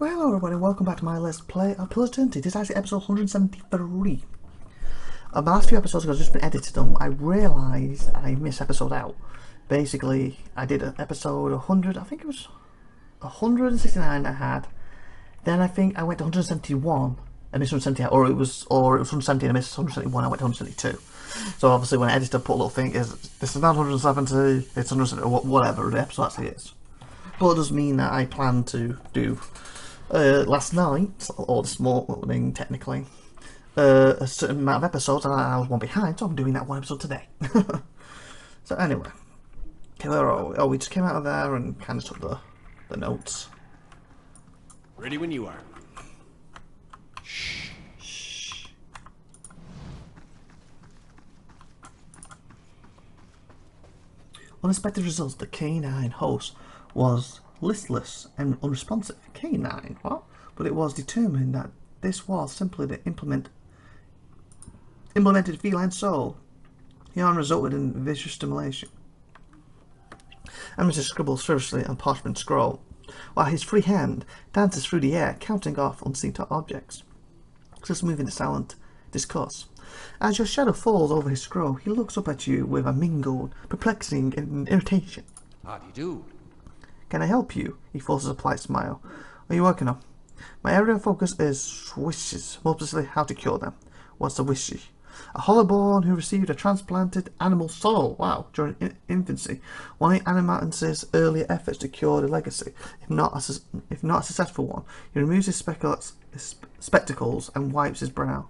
Hello everybody, welcome back to my Let's Play of Pillars of Eternity. This is actually episode 173. My last few episodes, because I've just been editing them, I realised I missed episode out. Basically, I did an episode 100, I think it was 169 I had. Then I think I went to 171 and missed 178, or it was 170 and I missed 171, I went to 172. So obviously when I edited, I put a little thing, this is not 170, it's 170, whatever the episode actually is. But it does mean that I plan to do last night, or this morning technically, a certain amount of episodes, and I was one behind, so I'm doing that one episode today. So anyway, okay, where are we? Oh, we just came out of there and kind of took the notes. Ready when you are. Shh. Unexpected results. The K9 host was listless and unresponsive. K9, what? But it was determined that this was simply the implemented feline soul. Yarn resulted in visual stimulation. Amateur scribbles ferociously on parchment scroll, while his free hand dances through the air, counting off unseen objects, just moving in silent discourse. As your shadow falls over his scroll, he looks up at you with a mingled, perplexing and irritation. How do you do? Can I help you? He forces a polite smile. What are you working on? My area of focus is wishes, more specifically how to cure them. What's a wishy? A hollowborn who received a transplanted animal soul, wow, during infancy. One of Animance's earlier efforts to cure the legacy. If not a successful one, he removes his spectacles and wipes his brow.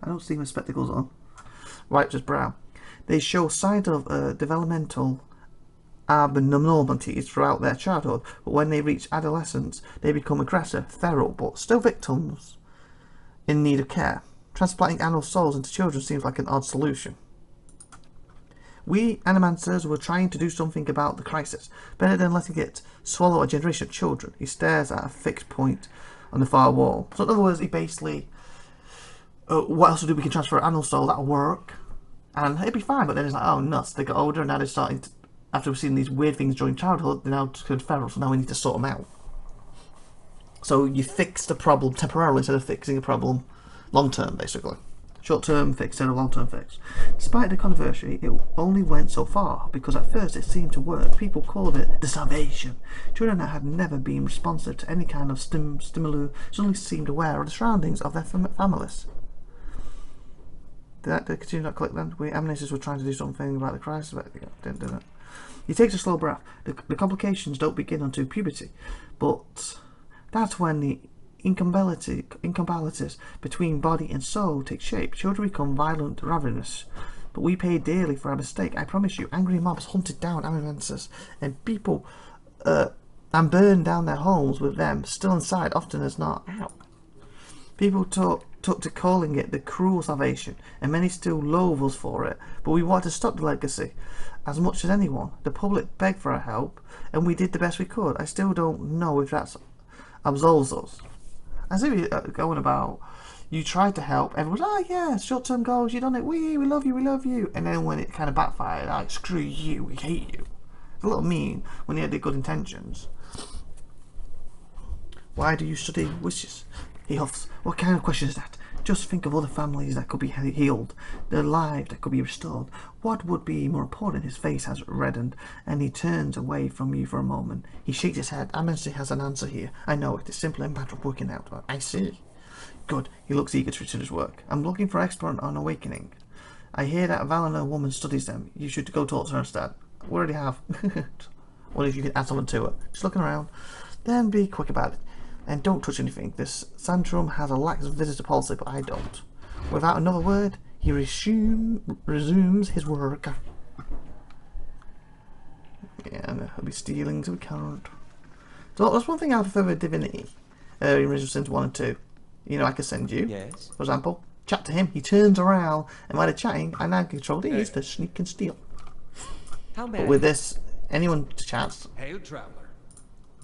I don't see my spectacles on. Wipes his brow. They show signs of developmental abnormalities throughout their childhood, but when they reach adolescence, they become aggressive, feral, but still victims in need of care. Transplanting animal souls into children seems like an odd solution. We Animancers were trying to do something about the crisis, better than letting it swallow a generation of children. He stares at a fixed point on the far wall. So in other words, he basically, what else do we can transfer an animal soul? That'll work, and it'd be fine. But then it's like, oh nuts! They got older, and now they're starting to, after we've seen these weird things during childhood, they're now turned feral, so now we need to sort them out. So you fix the problem temporarily instead of fixing the problem long term, basically. Short term fix instead of long term fix. Despite the controversy, it only went so far, because at first it seemed to work. People called it the salvation. Children that had never been responsive to any kind of stimuli suddenly seemed aware of the surroundings of their families. Did that continue not click then? We Amnesis were trying to do something about the crisis, but they didn't do it. He takes a slow breath. The complications don't begin until puberty, but that's when the incompatibilities between body and soul take shape. Children become violent, ravenous, but we pay dearly for our mistake. I promise you, angry mobs hunted down Animancers and people and burned down their homes with them still inside, often as not out. People took to calling it the cruel salvation, and many still loathe us for it, but we wanted to stop the legacy as much as anyone. The public begged for our help, and we did the best we could. I still don't know if that absolves us. As if you're going about, you tried to help, everyone's, oh yeah, short-term goals, you done it, we love you, and then when it kind of backfired, like, screw you, we hate you. It's a little mean when you had the good intentions. Why do you study wishes? He huffs. What kind of question is that? Just think of other families that could be healed, their lives that could be restored. What would be more important? His face has reddened, and he turns away from you for a moment. He shakes his head. Amnesty has an answer here. I know it is simply a matter of working out. I see. Good. He looks eager to return his work. I'm looking for an expert on awakening. I hear that Valena woman studies them. You should go talk to her instead. We already have. What if you could add someone to it? Just looking around. Then be quick about it. And don't touch anything. This Sandrum has a lax visitor policy, but I don't. Without another word, he resumes his work. Yeah, and he'll be stealing, so we can't. So that's one thing I prefer with Divinity. In Resistance Sins 1 and 2. You know, I could send you, Yes. for example, chat to him, he turns around, and while they're chatting, I now control these to sneak and steal. But with this, anyone chats, Hail traveler.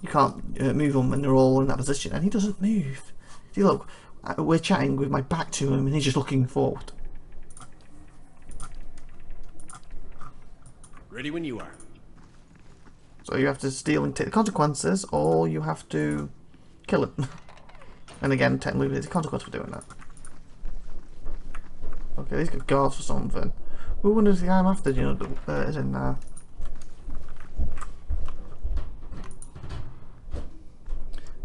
you can't move them when they're all in that position, and he doesn't move. See, look, we're chatting with my back to him, and he's just looking forward. Ready when you are. So you have to steal and take the consequences, or you have to kill it. And again, technically there's a consequence for doing that. Okay, these got guards for something. Who wonders the guy I'm after, you know, is in there?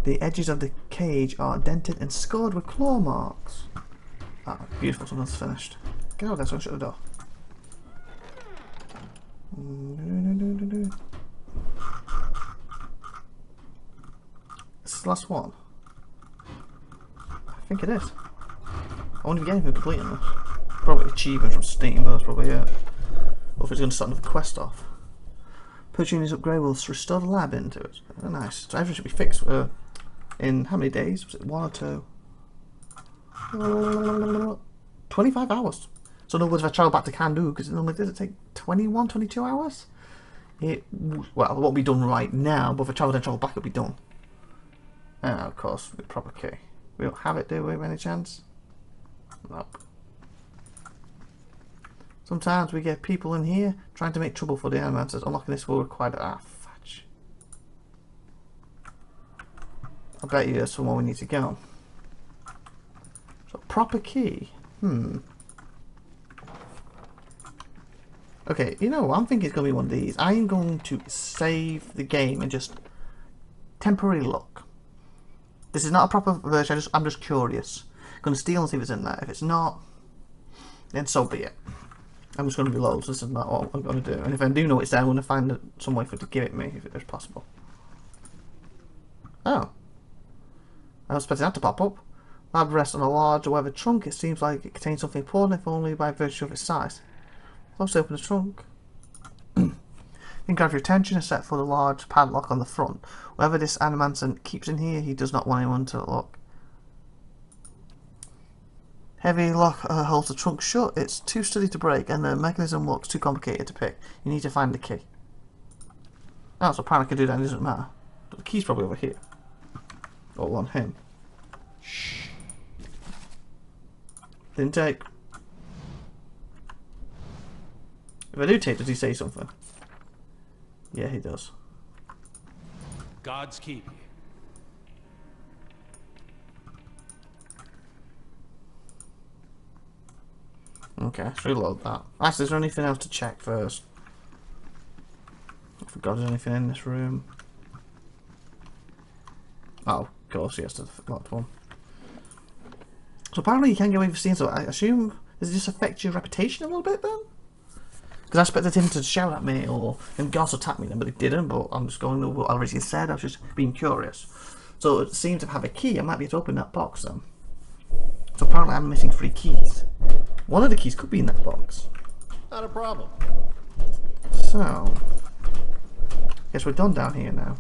The edges of the cage are dented and scored with claw marks. Ah, beautiful, someone's finished. Get out of there so I can shut the door. This is the last one. I think it is. I wonder if you get anything for completing this. Probably achievement from Steam, but that's probably it. Or if it's going to start another quest off. Purchasing this upgrade will restore the lab into it. Oh, nice. So everything should be fixed in how many days? Was it 1 or 2? 25 hours. So in other words, if I travel back to Kandu, because it normally does it take 21, 22 hours? Well, it won't be done right now, but if I travel back, it'll be done. And of course, with proper key. We don't have it, do we, by any chance? Nope. Sometimes we get people in here trying to make trouble for the animators. Unlocking this will require fudge. I bet you there's somewhere we need to go. So proper key. Okay, you know what? I'm thinking it's going to be one of these. I am going to save the game and just temporarily look. This is not a proper version. I'm just curious. I'm going to steal and see if it's in there. If it's not, then so be it. I'm just going to be low, so this is not what I'm going to do. And if I do know it's there, I'm going to find some way for it to give it me, if it's possible. Oh. I was expecting that to pop up. Lab rests on a large weathered trunk. It seems like it contains something important, if only by virtue of its size. Let's open the trunk. Then grab your attention except for the large padlock on the front. Whatever this animancer keeps in here, he does not want anyone to look. Heavy lock holds the trunk shut. It's too sturdy to break, and the mechanism looks too complicated to pick. You need to find the key. Oh, so apparently I can do that and it doesn't matter. But the key's probably over here. Or on him. Shh. Didn't take. If I do take, does he say something? Yeah, he does. God's keep. Okay, let's reload that. Actually, is there anything else to check first? I forgot there's anything in this room. Oh, of course, yes, the locked one. So apparently you can get away with seeing, so I assume, does it just affect your reputation a little bit then? Because I expected him to shout at me or and Goss attack me then, but he didn't, but I'm just going over what I already said, I was just being curious. So it seems to have a key, I might be able to open that box then. So apparently I'm missing 3 keys. One of the keys could be in that box. Not a problem. So, guess we're done down here now.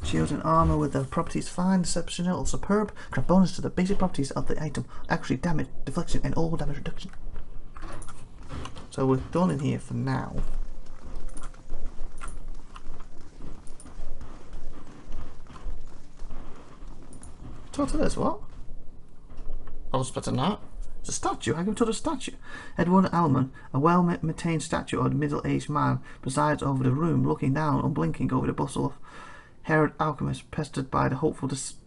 Shields and armor with their properties fine, exceptional, or superb, grab bonus to the basic properties of the item, accuracy, damage, deflection, and all damage reduction. So we're done in here for now. Talk to this, what? I was expecting that. It's a statue. I go to the statue. Edward Alman, a well-maintained statue of a middle-aged man, presides over the room, looking down, unblinking over the bustle of Herod alchemist, pestered by the hopeful desperate.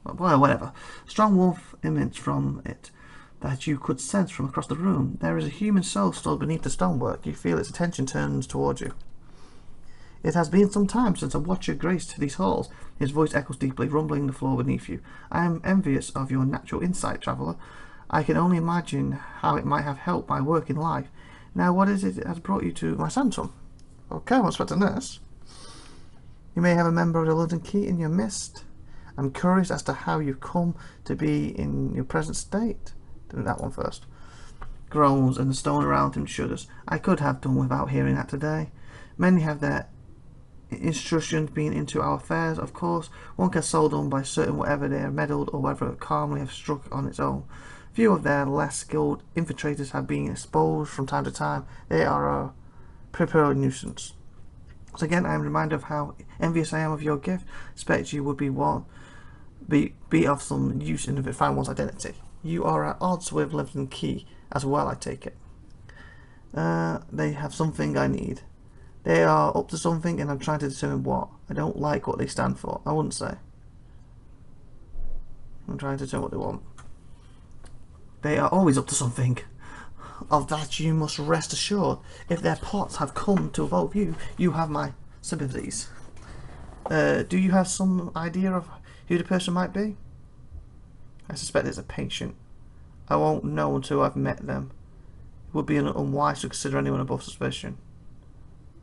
Well, whatever. Strong wolf image from it that you could sense from across the room. There is a human soul stored beneath the stonework. You feel its attention turns towards you. It has been some time since I watched your grace to these halls. His voice echoes deeply, rumbling the floor beneath you. I am envious of your natural insight, traveller. I can only imagine how it might have helped my work in life. Now, what is it that has brought you to my sanctum? Okay, I'm expecting this. You may have a member of the London Key in your midst. I'm curious as to how you've come to be in your present state. Do that one first. Groans, and the stone around him shudders. I could have done without hearing that today. Many have their instructions been into our affairs, of course. One can solve them by certain whatever they are meddled or whether it calmly have struck on its own. Few of their less skilled infiltrators have been exposed from time to time. They are a prepared nuisance. So again, I am reminded of how envious I am of your gift. Expect you would be of some use in finding one's identity. You are at odds with Living Key as well, I take it. They have something I need. They are up to something and I'm trying to determine what. I don't like what they stand for. I wouldn't say. I'm trying to determine what they want. They are always up to something. Of that you must rest assured. If their plots have come to involve you, you have my sympathies. Do you have some idea of who the person might be? I suspect it's a patient. I won't know until I've met them. It would be unwise to consider anyone above suspicion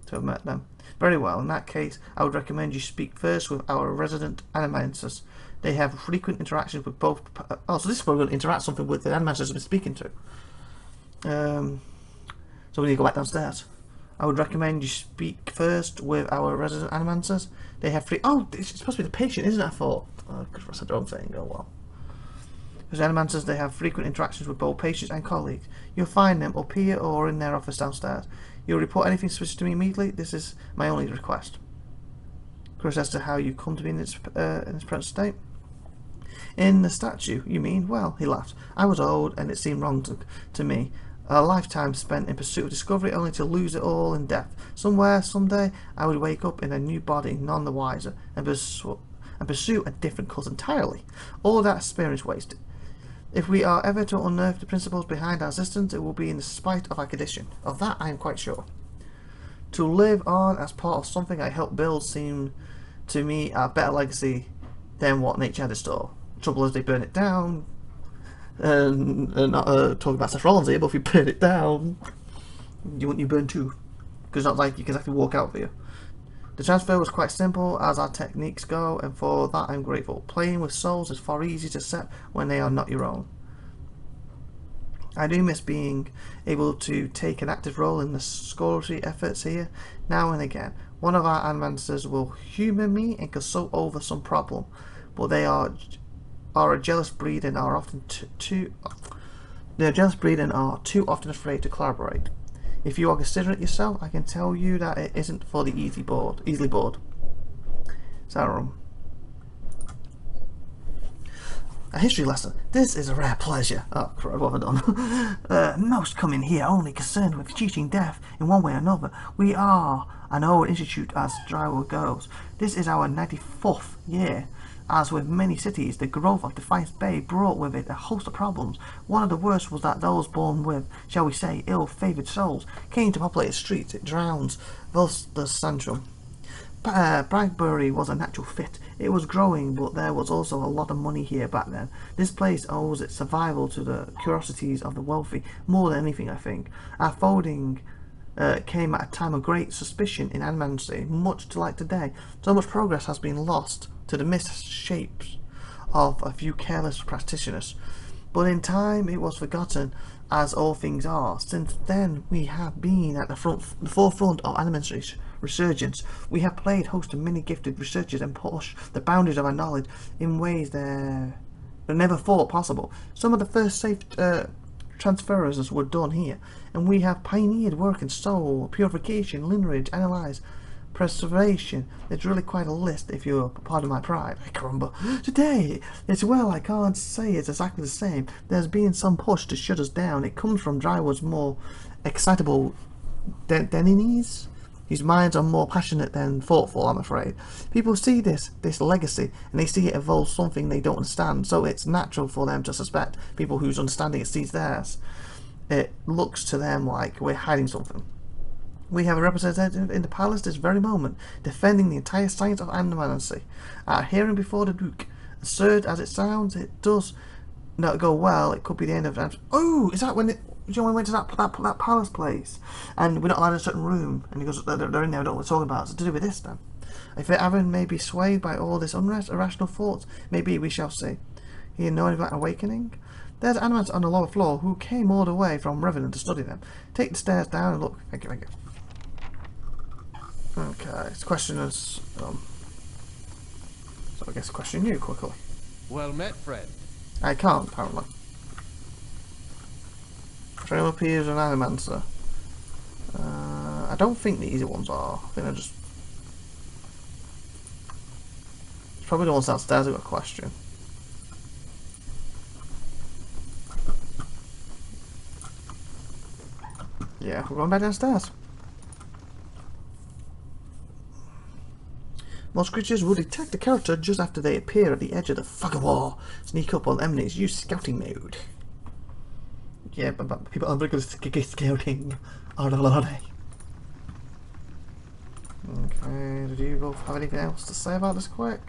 to have met them. Very well, in that case, I would recommend you speak first with our resident animators. They have frequent interactions with both... Oh, so this is where we're going to interact something with the animators we're speaking to. So we need to go back downstairs. I would recommend you speak first with our resident animators. They have Oh, it's supposed to be the patient, isn't it? I thought. Because I said the wrong thing. Oh well. As animators, they have frequent interactions with both patients and colleagues. You'll find them up here or in their office downstairs. You'll report anything suspicious to me immediately. This is my only request. Curious as to how you come to be in its present state. In the statue, you mean? Well, he laughed. I was old, and it seemed wrong to me. A lifetime spent in pursuit of discovery, only to lose it all in death. Somewhere, someday, I would wake up in a new body, none the wiser, and pursue a different cause entirely. All that experience wasted. If we are ever to unearth the principles behind our existence, it will be in spite of our condition. Of that I am quite sure. To live on as part of something I helped build seemed to me a better legacy than what nature had in store. Trouble is they burn it down. And not talking about Seth Rollins here, but if you burn it down, you burn too. Because it's not like you can exactly walk out for you. The transfer was quite simple as our techniques go, and for that I'm grateful. Playing with souls is far easier to set when they are not your own. I do miss being able to take an active role in the scholarly efforts here now and again. One of our animators will humour me and consult over some problem, but they are a jealous breed and are often too often afraid to collaborate. If you are considering it yourself, I can tell you that it isn't for the easily bored. Sarum. A history lesson. This is a rare pleasure. Oh, crap, what have I done? Most come in here only concerned with teaching death in one way or another. We are an old institute as Drywood goes. This is our 94th year. As with many cities, the growth of Defiance Bay brought with it a host of problems. One of the worst was that those born with, shall we say, ill-favoured souls came to populate the streets. It drowns the Central. Bragbury was a natural fit. It was growing, but there was also a lot of money here back then. This place owes its survival to the curiosities of the wealthy more than anything, I think. Our folding came at a time of great suspicion in animancy, much to like today. So much progress has been lost to the misshapes of a few careless practitioners. But in time it was forgotten, as all things are. Since then we have been at the forefront of animancy's resurgence. We have played host to many gifted researchers and pushed the boundaries of our knowledge in ways that never thought possible. Some of the first safe transfers were done here, and we have pioneered work in soul, purification, lineage, analyze, preservation. It's really quite a list, if you'll pardon my pride. I caramba. Today, it's well, I can't say it's exactly the same. There's been some push to shut us down. It comes from Drywood's more excitable Deninies, whose minds are more passionate than thoughtful, I'm afraid. People see this legacy, and they see it evolve something they don't understand, so it's natural for them to suspect people whose understanding exceeds theirs. It looks to them like we're hiding something. We have a representative in the palace this very moment, defending the entire science of animancy. At a hearing before the Duke, absurd as it sounds, it does not go well. It could be the end of it. Oh, is that when it? Do you know when we went to that palace place, and we're not allowed in a certain room, and he goes, they're in there, I don't know what we're talking about. It's to do with this then. If Aaron may be swayed by all this unrest, irrational thoughts, maybe we shall see. He know about awakening. There's animals on the lower floor who came all the way from Revenant to study them. Take the stairs down and look. Thank you. Okay, this question is, so I guess question you quickly. Well met, friend. I can't, apparently. Trail appears an animancer. I don't think the easy ones are. I think they're just... It's probably the ones downstairs who've got a question. Yeah, we're going back downstairs. Most creatures will detect the character just after they appear at the edge of the fucking wall. Sneak up on enemies, use scouting mode. Yeah, but people are very good at scouting. Are they? Okay, did you both have anything else to say about this quick?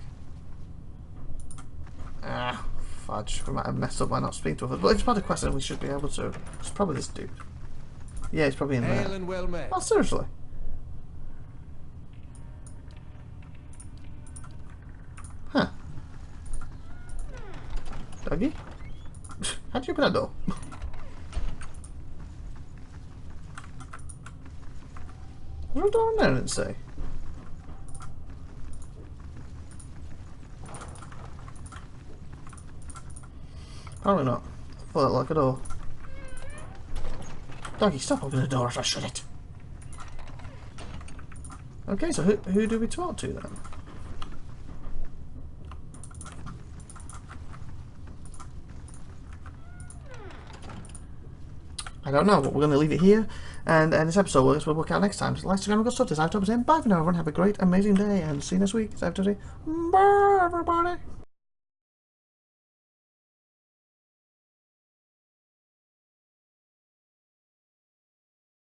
Ah, fudge. We might have messed up by not speaking to others. But if it's about a question, we should be able to. It's probably this dude. Yeah, he's probably in there. Hail and well met. Oh, seriously? Huh. Doggy? How'd you open that door? There's a door in there, I didn't say. Apparently not. I thought that like a door. Doggy, stop opening the door if I shut it. Okay, so who do we talk to then? I don't know, but we're going to leave it here. And this episode we'll work out next time. So, like, Instagram, good stuff. This is IVATOPIA saying bye for now, everyone. Have a great, amazing day. And see you next week. It's IVATOPIA saying bye, everybody.